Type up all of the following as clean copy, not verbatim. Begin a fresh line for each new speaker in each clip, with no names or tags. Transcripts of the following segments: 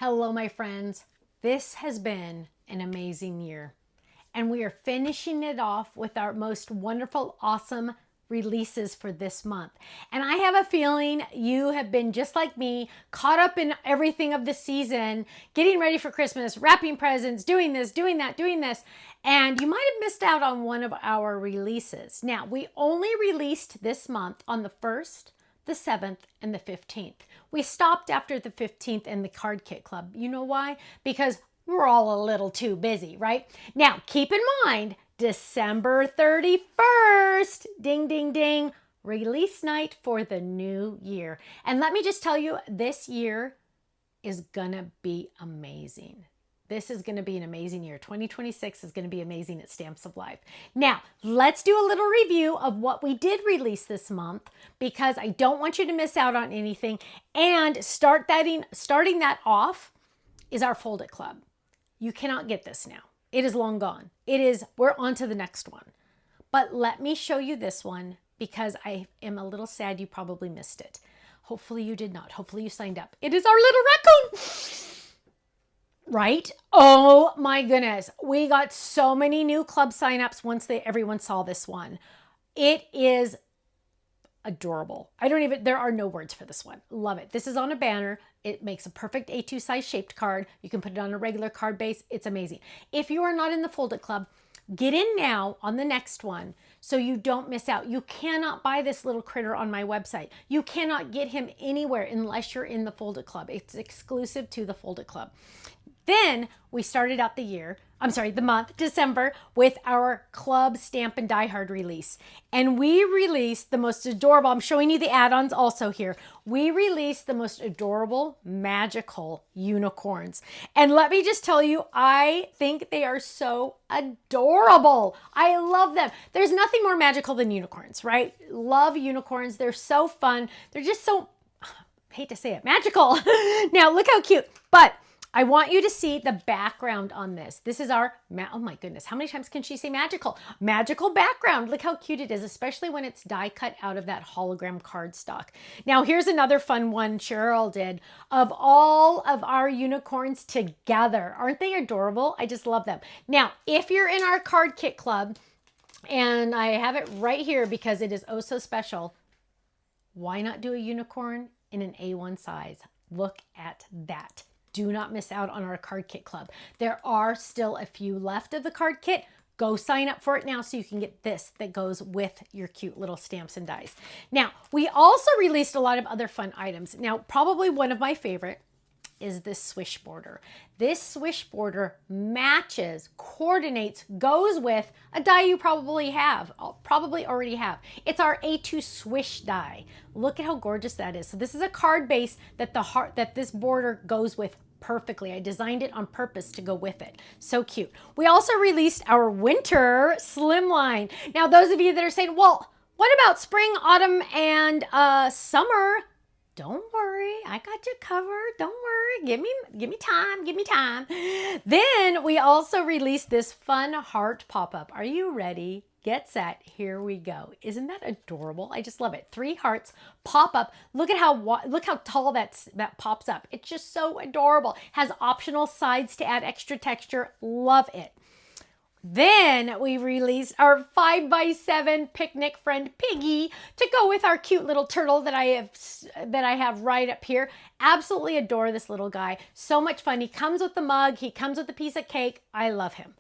Hello, my friends. This has been an amazing year, and we are finishing it off with our most wonderful, awesome releases for this month. And I have a feeling you have been just like me, caught up in everything of the season, getting ready for Christmas, wrapping presents, doing this, doing that, doing this, and you might have missed out on one of our releases. Now, we only released this month on the 1st, the 7th, and the 15th. We stopped after the 15th in the Card Kit Club. You know why? Because we're all a little too busy, right? Now, keep in mind, December 31st, ding, ding, ding, release night for the new year. And let me just tell you, this year is gonna be amazing. This is going to be an amazing year. 2026 is going to be amazing at Stamps of Life. Now, let's do a little review of what we did release this month because I don't want you to miss out on anything. And starting that off is our Fold It Club. You cannot get this now. It is long gone. We're on to the next one. But let me show you this one because I am a little sad you probably missed it. Hopefully you did not. Hopefully you signed up. It is our little raccoon. Right? Oh my goodness. We got so many new club signups once everyone saw this one. It is adorable. There are no words for this one. Love it. This is on a banner. It makes a perfect A2 size shaped card. You can put it on a regular card base. It's amazing. If you are not in the Fold It Club, get in now on the next one so you don't miss out. You cannot buy this little critter on my website. You cannot get him anywhere unless you're in the Fold It Club. It's exclusive to the Fold It Club. Then we started out the month, December, with our Club Stamp and Die Hard release. And we released the most adorable, I'm showing you the add-ons also here. We released the most adorable, magical unicorns. And let me just tell you, I think they are so adorable. I love them. There's nothing more magical than unicorns, right? Love unicorns. They're so fun. They're just so, hate to say it, magical. Now, look how cute. But I want you to see the background on this. This is our, oh my goodness, how many times can she say magical? Magical background. Look how cute it is, especially when it's die cut out of that hologram cardstock. Now, here's another fun one Cheryl did of all of our unicorns together. Aren't they adorable? I just love them. Now, if you're in our Card Kit Club, and I have it right here because it is oh so special, why not do a unicorn in an A1 size? Look at that. Do not miss out on our Card Kit Club. There are still a few left of the card kit. Go sign up for it now so you can get this that goes with your cute little stamps and dies. Now, we also released a lot of other fun items. Now, probably one of my favorite is this swish border. This swish border matches, coordinates, goes with a die you probably already have. It's our A2 swish die. Look at how gorgeous that is. So this is a card base that this border goes with perfectly. I designed it on purpose to go with it. So cute. We also released our winter slimline. Now, those of you that are saying, well, what about spring, autumn, and summer? Don't worry, I got you covered. Don't worry, give me time. Then we also released this fun heart pop-up. Are you ready? Get set, here we go. Isn't that adorable? I just love it. 3 hearts pop up. Look how tall that pops up. It's just so adorable. Has optional sides to add extra texture. Love it. Then we released our 5x7 picnic friend Piggy to go with our cute little turtle that I have right up here. Absolutely adore this little guy. So much fun. He comes with the mug. He comes with a piece of cake. I love him.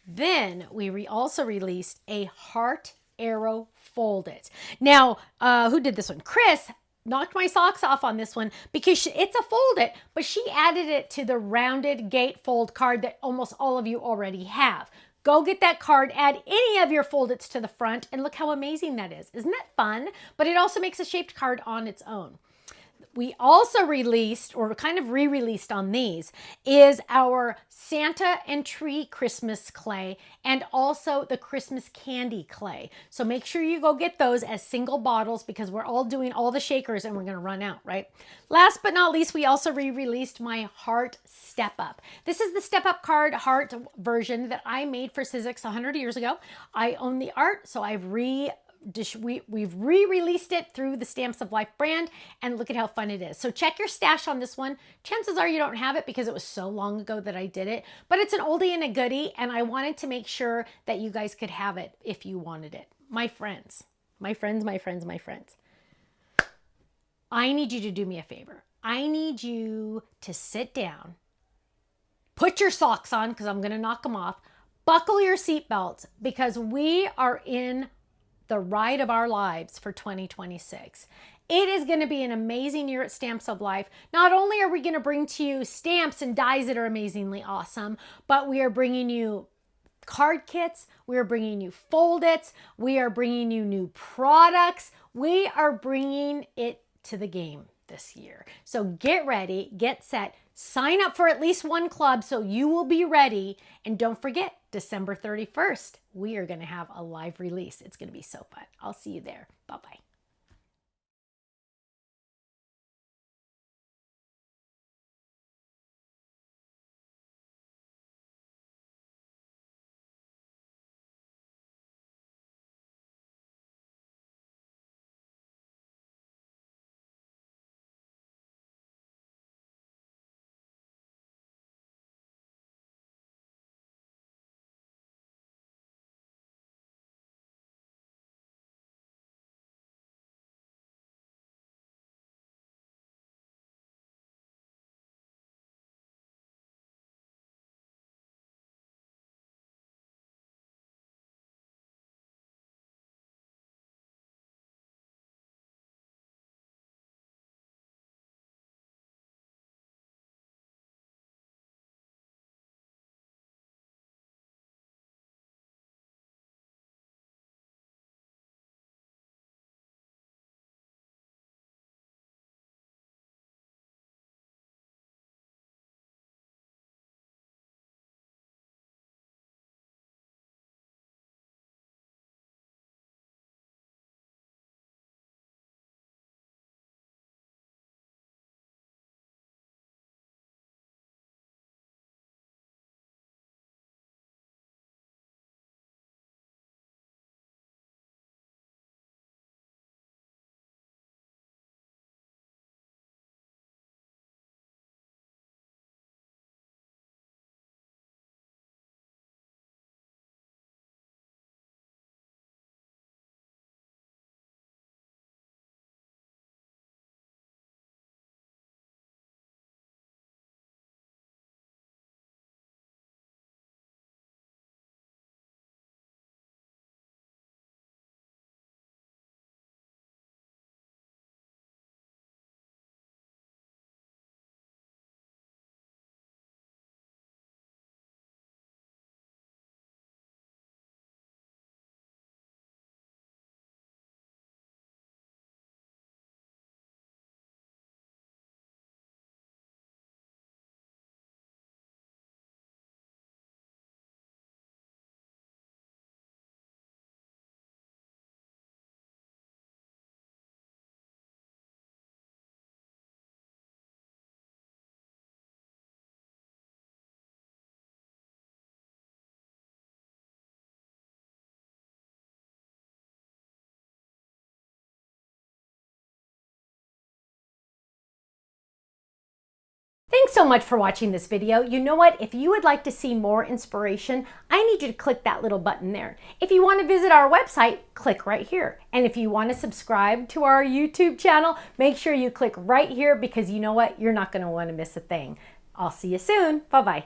Then we also released a heart arrow fold it. Now, who did this one? Chris knocked my socks off on this one because it's a fold it, but she added it to the rounded gatefold card that almost all of you already have. Go get that card, add any of your fold-its to the front, and look how amazing that is. Isn't that fun? But it also makes a shaped card on its own. We also released, or kind of re-released on these, is our Santa and Tree Christmas clay and also the Christmas candy clay. So make sure you go get those as single bottles because we're all doing all the shakers and we're going to run out, right? Last but not least, we also re-released my Heart Step Up. This is the Step Up card heart version that I made for Sizzix 100 years ago. I own the art, so I've we've re-released it through the Stamps of Life brand, and look at how fun it is. So check your stash on this one. Chances are you don't have it because it was so long ago that I did it, but it's an oldie and a goodie, and I wanted to make sure that you guys could have it if you wanted it. My friends, my friends, my friends, my friends. I need you to do me a favor. I need you to sit down, put your socks on because I'm going to knock them off, buckle your seatbelts because we are in the ride of our lives for 2026. It is going to be an amazing year at Stamps of Life. Not only are we going to bring to you stamps and dies that are amazingly awesome, but we are bringing you card kits, we are bringing you fold-its, we are bringing you new products, we are bringing it to the game this year. So get ready, get set, sign up for at least one club so you will be ready. And don't forget, December 31st, we are going to have a live release. It's going to be so fun. I'll see you there. Bye-bye. Thanks so much for watching this video. You know what? If you would like to see more inspiration, I need you to click that little button there. If you want to visit our website, click right here. And if you want to subscribe to our YouTube channel, make sure you click right here because you know what? You're not going to want to miss a thing. I'll see you soon. Bye-bye.